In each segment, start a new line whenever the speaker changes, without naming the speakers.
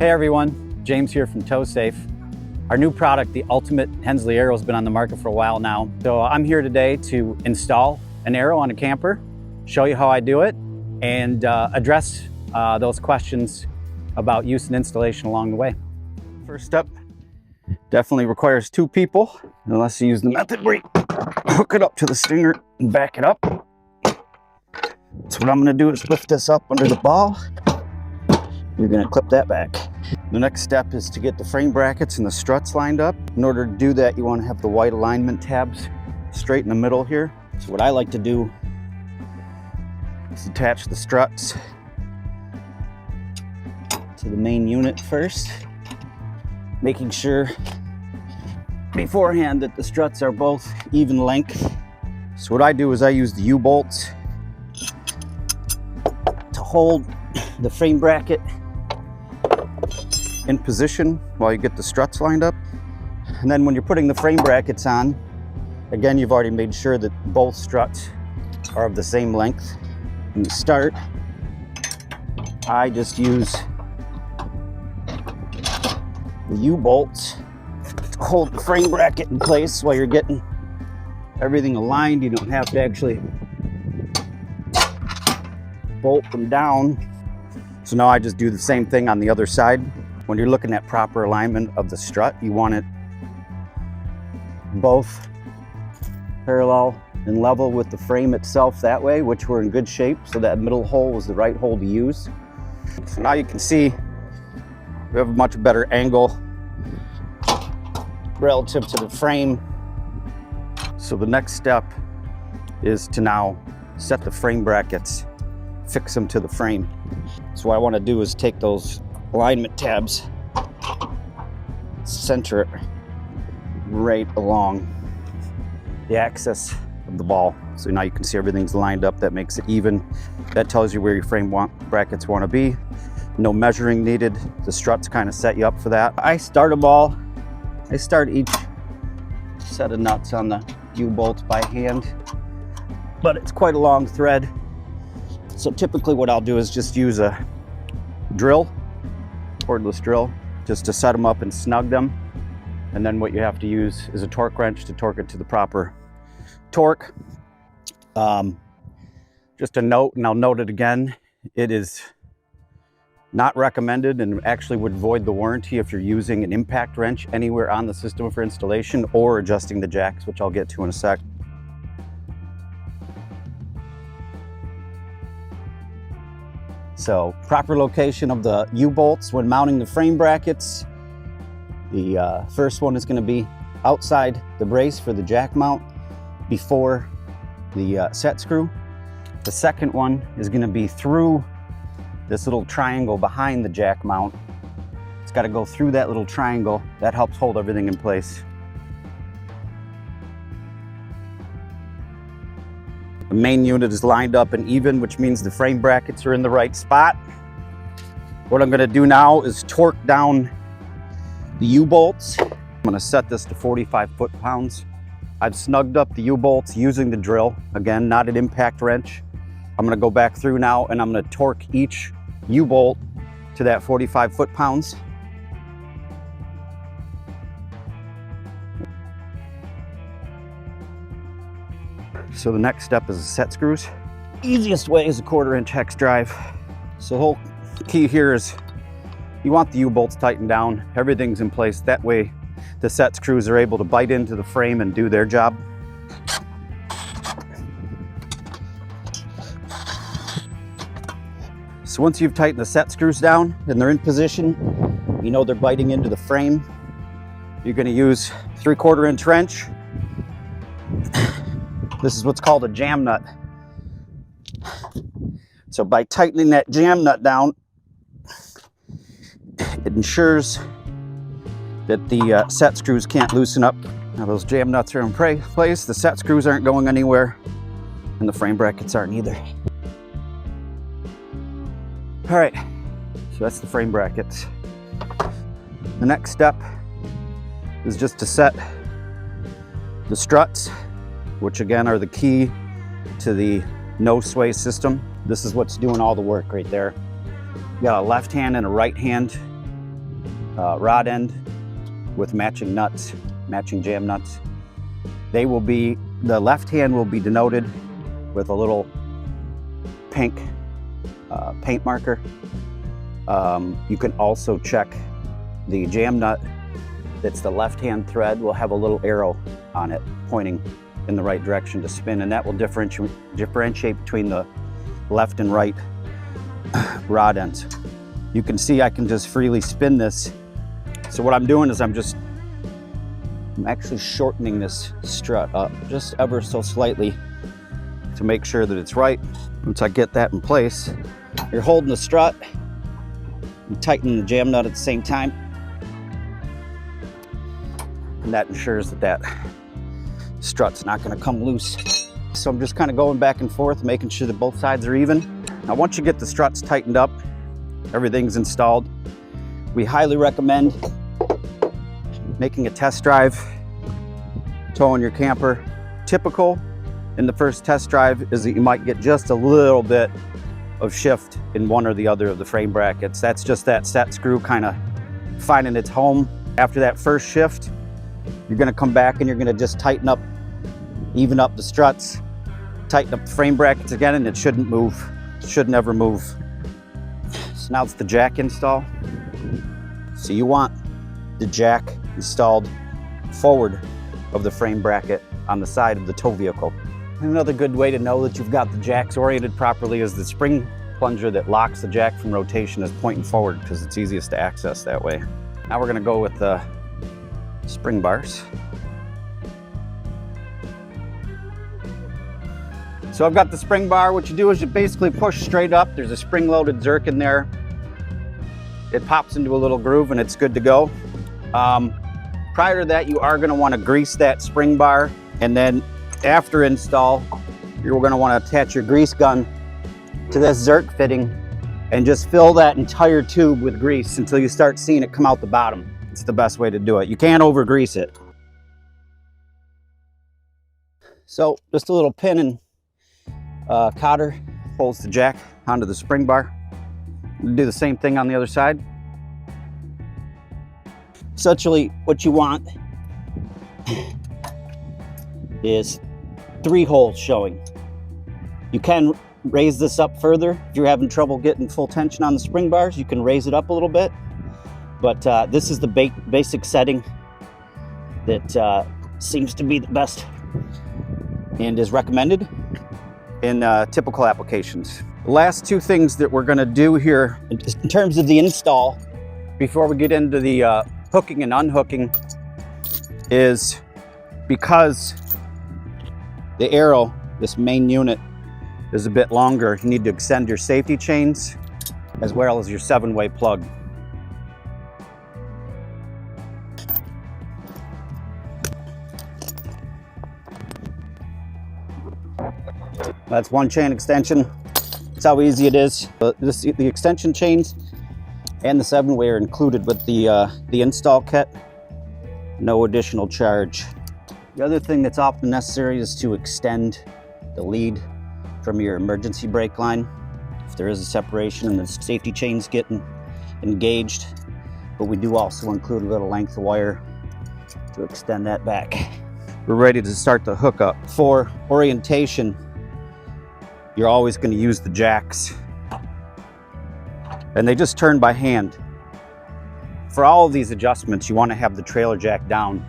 Hey everyone, James here from TowSafe. Our new product, the Ulimate Hensley Arrow, has been on the market for a while now. So I'm here today to install an arrow on a camper, show you how I do it, and address those questions about use and installation along the way. First step definitely requires two people, unless you use the method where you hook it up to the stinger and back it up. So what I'm gonna do is lift this up under the ball. You're gonna clip that back. The next step is to get the frame brackets and the struts lined up. In order to do that, you wanna have the white alignment tabs straight in the middle here. So what I like to do is attach the struts to the main unit first, making sure beforehand that the struts are both even length. So what I do is I use the U-bolts to hold the frame bracket in position while you get the struts lined up. And then when you're putting the frame brackets on, again, you've already made sure that both struts are of the same length. When you start, I just use the U-bolts to hold the frame bracket in place while you're getting everything aligned. You don't have to actually bolt them down. So now I just do the same thing on the other side. When you're looking at proper alignment of the strut, you want it both parallel and level with the frame itself that way, which we're in good shape, so that middle hole is the right hole to use. So now you can see we have a much better angle relative to the frame. So the next step is to now set the frame brackets, fix them to the frame. So what I want to do is take those alignment tabs, center it right along the axis of the ball. So now you can see everything's lined up. That makes it even. That tells you where your frame brackets want to be. No measuring needed. The struts kind of set you up for that. I start each set of nuts on the U-bolts by hand, but it's quite a long thread. So typically what I'll do is just use a drill, cordless drill, just to set them up and snug them. And then what you have to use is a torque wrench to torque it to the proper torque. Just a note, and I'll note it again, it is not recommended and actually would void the warranty if you're using an impact wrench anywhere on the system for installation or adjusting the jacks, which I'll get to in a sec. So proper location of the U-bolts when mounting the frame brackets. The first one is going to be outside the brace for the jack mount before the set screw. The second one is going to be through this little triangle behind the jack mount. It's got to go through that little triangle. That helps hold everything in place. The main unit is lined up and even, which means the frame brackets are in the right spot. What I'm going to do now is torque down the U-bolts. I'm going to set this to 45 foot-pounds. I've snugged up the U-bolts using the drill. Again, not an impact wrench. I'm going to go back through now and I'm going to torque each U-bolt to that 45 foot-pounds. So the next step is the set screws. Easiest way is a 1/4 inch hex drive. So the whole key here is you want the U-bolts tightened down. Everything's in place. That way the set screws are able to bite into the frame and do their job. So once you've tightened the set screws down and they're in position, you know they're biting into the frame, you're going to use 3/4 inch wrench. This is what's called a jam nut. So by tightening that jam nut down, it ensures that the set screws can't loosen up. Now those jam nuts are in place, the set screws aren't going anywhere, and the frame brackets aren't either. All right, so that's the frame brackets. The next step is just to set the struts, which again are the key to the no sway system. This is what's doing all the work right there. You got a left hand and a right hand rod end with matching nuts, matching jam nuts. They will be, the left hand will be denoted with a little pink paint marker. You can also check the jam nut that's the left hand thread will have a little arrow on it pointing in the right direction to spin, and that will differentiate between the left and right rod ends. You can see I can just freely spin this. So what I'm doing is I'm actually shortening this strut up just ever so slightly to make sure that it's right. Once I get that in place, you're holding the strut and tightening the jam nut at the same time. And that ensures that that strut's not going to come loose. So I'm just kind of going back and forth, making sure that both sides are even. Now, once you get the struts tightened up, everything's installed, we highly recommend making a test drive, towing your camper. Typical in the first test drive is that you might get just a little bit of shift in one or the other of the frame brackets. That's just that set screw kind of finding its home. After that first shift, you're going to come back and you're going to just tighten up, even up the struts, tighten up the frame brackets again, and it shouldn't move. It should never move. So now it's the jack install. So you want the jack installed forward of the frame bracket on the side of the tow vehicle. And another good way to know that you've got the jacks oriented properly is the spring plunger that locks the jack from rotation is pointing forward because it's easiest to access that way. Now we're going to go with the spring bars. So I've got the spring bar. What you do is you basically push straight up. There's a spring-loaded zerk in there. It pops into a little groove and it's good to go. Prior to that, you are going to want to grease that spring bar, and then after install, you're going to want to attach your grease gun to this zerk fitting and just fill that entire tube with grease until you start seeing it come out the bottom. It's the best way to do it. You can't over grease it. So just a little pin and cotter holds the jack onto the spring bar. We'll do the same thing on the other side. Essentially, what you want is 3 holes showing. You can raise this up further. If you're having trouble getting full tension on the spring bars, you can raise it up a little bit. But this is the basic setting that seems to be the best and is recommended in typical applications. The last 2 things that we're going to do here in terms of the install before we get into the hooking and unhooking is, because the arrow, this main unit, is a bit longer, you need to extend your safety chains as well as your 7-way plug. That's 1 chain extension. That's how easy it is. The extension chains and the 7-way are included with the install kit. No additional charge. The other thing that's often necessary is to extend the lead from your emergency brake line if there is a separation and the safety chain's getting engaged. But we do also include a little length of wire to extend that back. We're ready to start the hookup. For orientation, you're always going to use the jacks, and they just turn by hand. For all of these adjustments, you want to have the trailer jack down.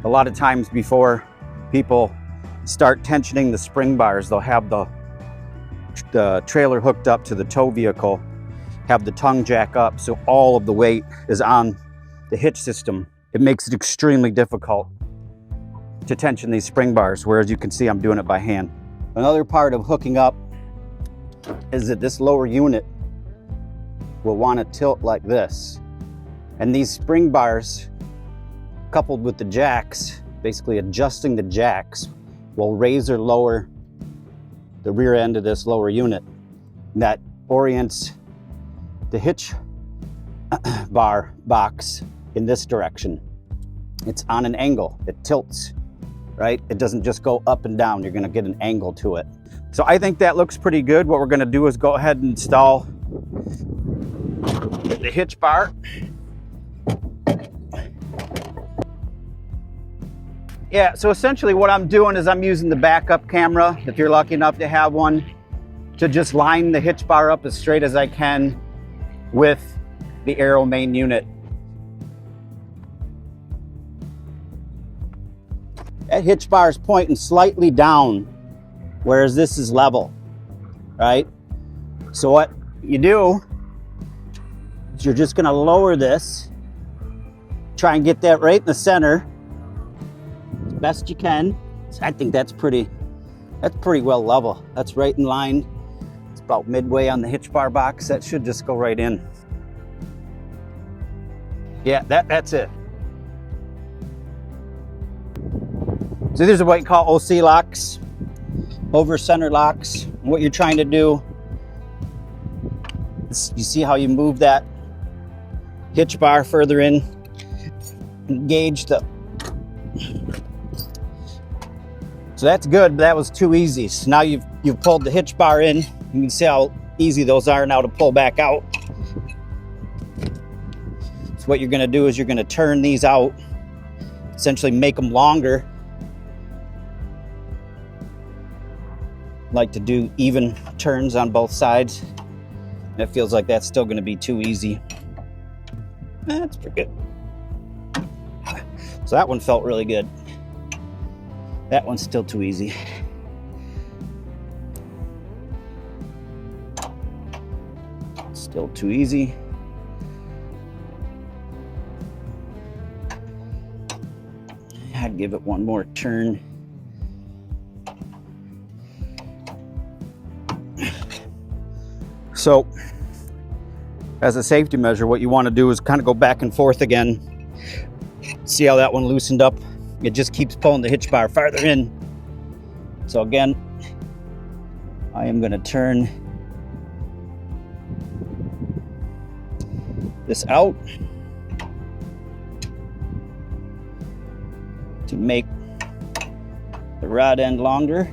A lot of times before people start tensioning the spring bars, they'll have the trailer hooked up to the tow vehicle, have the tongue jack up so all of the weight is on the hitch system. It makes it extremely difficult to tension these spring bars, whereas you can see I'm doing it by hand. Another part of hooking up is that this lower unit will want to tilt like this. And these spring bars, coupled with the jacks, basically adjusting the jacks, will raise or lower the rear end of this lower unit. That orients the hitch bar box in this direction. It's on an angle, it tilts, right? It doesn't just go up and down, you're gonna get an angle to it. So I think that looks pretty good. What we're gonna do is go ahead and install the hitch bar. Yeah, so essentially what I'm doing is I'm using the backup camera, if you're lucky enough to have one, to just line the hitch bar up as straight as I can with the Arrow main unit. That hitch bar is pointing slightly down, whereas this is level, right? So what you do is you're just gonna lower this, try and get that right in the center as best you can. So I think that's pretty well level. That's right in line. It's about midway on the hitch bar box. That should just go right in. Yeah, that's it. So these are what you call OC locks, over center locks. What you're trying to do is, you see how you move that hitch bar further in, engage the, so that's good, but that was too easy. So now you've pulled the hitch bar in. You can see how easy those are now to pull back out. So what you're gonna do is you're gonna turn these out, essentially make them longer. Like to do even turns on both sides. And it feels like that's still gonna be too easy. That's pretty good. So that one felt really good. That one's still too easy. Still too easy. I'd give it one more turn. So, as a safety measure, what you want to do is kind of go back and forth again. See how that one loosened up? It just keeps pulling the hitch bar farther in. So again, I am going to turn this out to make the rod end longer.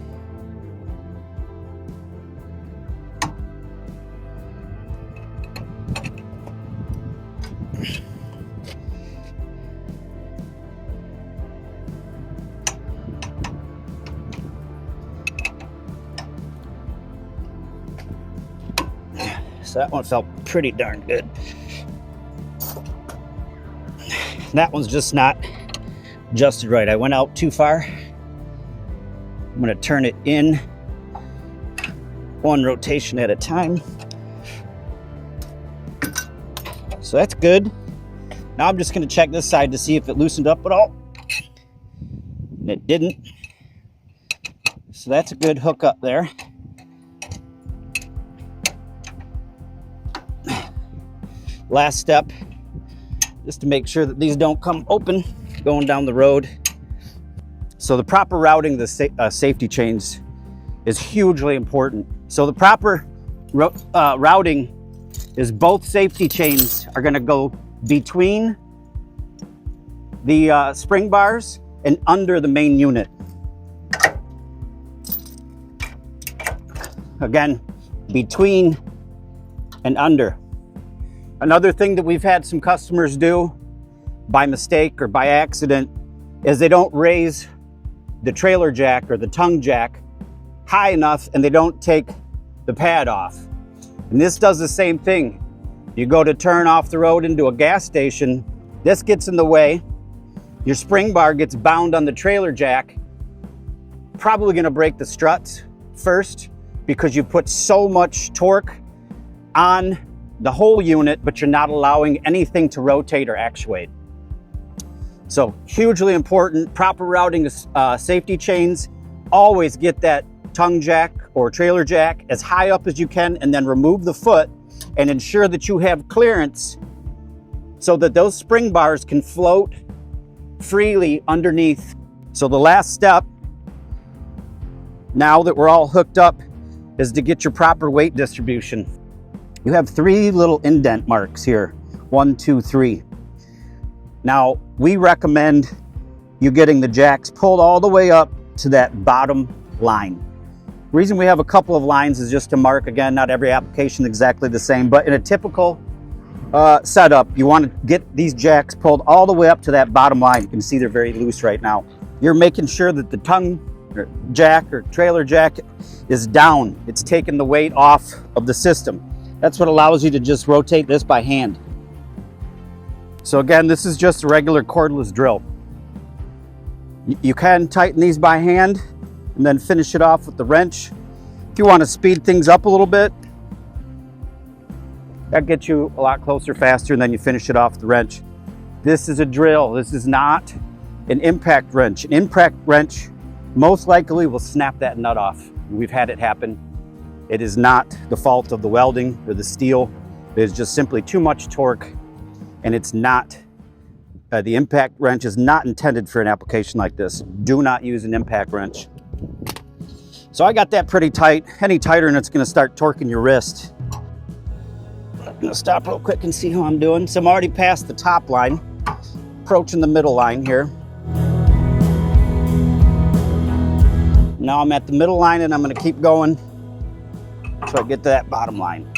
So that one felt pretty darn good. That one's just not adjusted right. I went out too far. I'm going to turn it in one rotation at a time. So that's good. Now I'm just going to check this side to see if it loosened up at all. And it didn't. So that's a good hook up there. Last step, just to make sure that these don't come open going down the road. So the proper routing of the safety chains is hugely important. So the proper routing is both safety chains are going to go between the spring bars and under the main unit. Again, between and under. Another thing that we've had some customers do by mistake or by accident is they don't raise the trailer jack or the tongue jack high enough and they don't take the pad off. And this does the same thing. You go to turn off the road into a gas station, this gets in the way, your spring bar gets bound on the trailer jack, probably gonna break the struts first because you put so much torque on the whole unit, but you're not allowing anything to rotate or actuate. So hugely important, proper routing of safety chains. Always get that tongue jack or trailer jack as high up as you can and then remove the foot and ensure that you have clearance so that those spring bars can float freely underneath. So the last step, now that we're all hooked up, is to get your proper weight distribution. You have 3 little indent marks here, 1, 2, 3. Now, we recommend you getting the jacks pulled all the way up to that bottom line. The reason we have a couple of lines is just to mark, again, not every application is exactly the same, but in a typical setup, you want to get these jacks pulled all the way up to that bottom line. You can see they're very loose right now. you're making sure that the tongue or jack or trailer jack is down. It's taking the weight off of the system. That's what allows you to just rotate this by hand. So again, this is just a regular cordless drill. You can tighten these by hand and then finish it off with the wrench. If you want to speed things up a little bit, that gets you a lot closer faster, and then you finish it off with the wrench. This is a drill. This is not an impact wrench. An impact wrench most likely will snap that nut off. We've had it happen. It is not the fault of the welding or the steel. It is just simply too much torque, and it's not, the impact wrench is not intended for an application like this. Do not use an impact wrench. So I got that pretty tight. Any tighter and it's gonna start torquing your wrist. I'm gonna stop real quick and see how I'm doing. So I'm already past the top line, approaching the middle line here. Now I'm at the middle line and I'm gonna keep going so I get to that bottom line.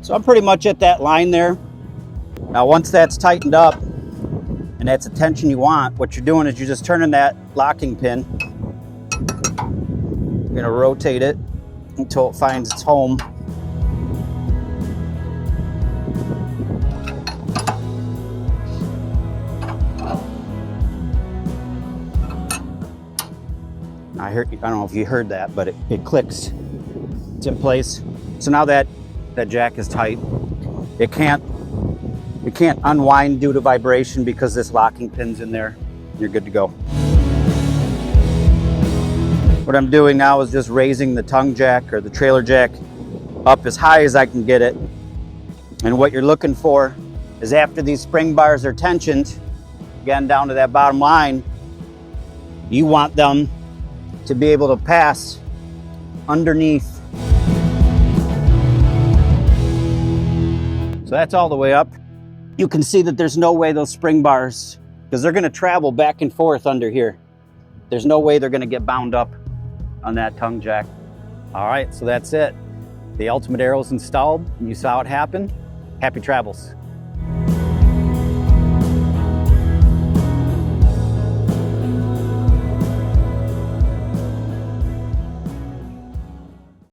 So I'm pretty much at that line there. Now once that's tightened up and that's the tension you want, what you're doing is you're just turning that locking pin. You're gonna rotate it until it finds its home. I don't know if you heard that, but it clicks. It's in place. So now that jack is tight, it can't unwind due to vibration because this locking pin's in there. You're good to go. What I'm doing now is just raising the tongue jack or the trailer jack up as high as I can get it. And what you're looking for is after these spring bars are tensioned, again down to that bottom line, you want them to be able to pass underneath. So that's all the way up. You can see that there's no way those spring bars, because they're gonna travel back and forth under here. There's no way they're gonna get bound up on that tongue jack. All right, so that's it. The Ulimate Arrow's installed, and you saw it happen. Happy travels.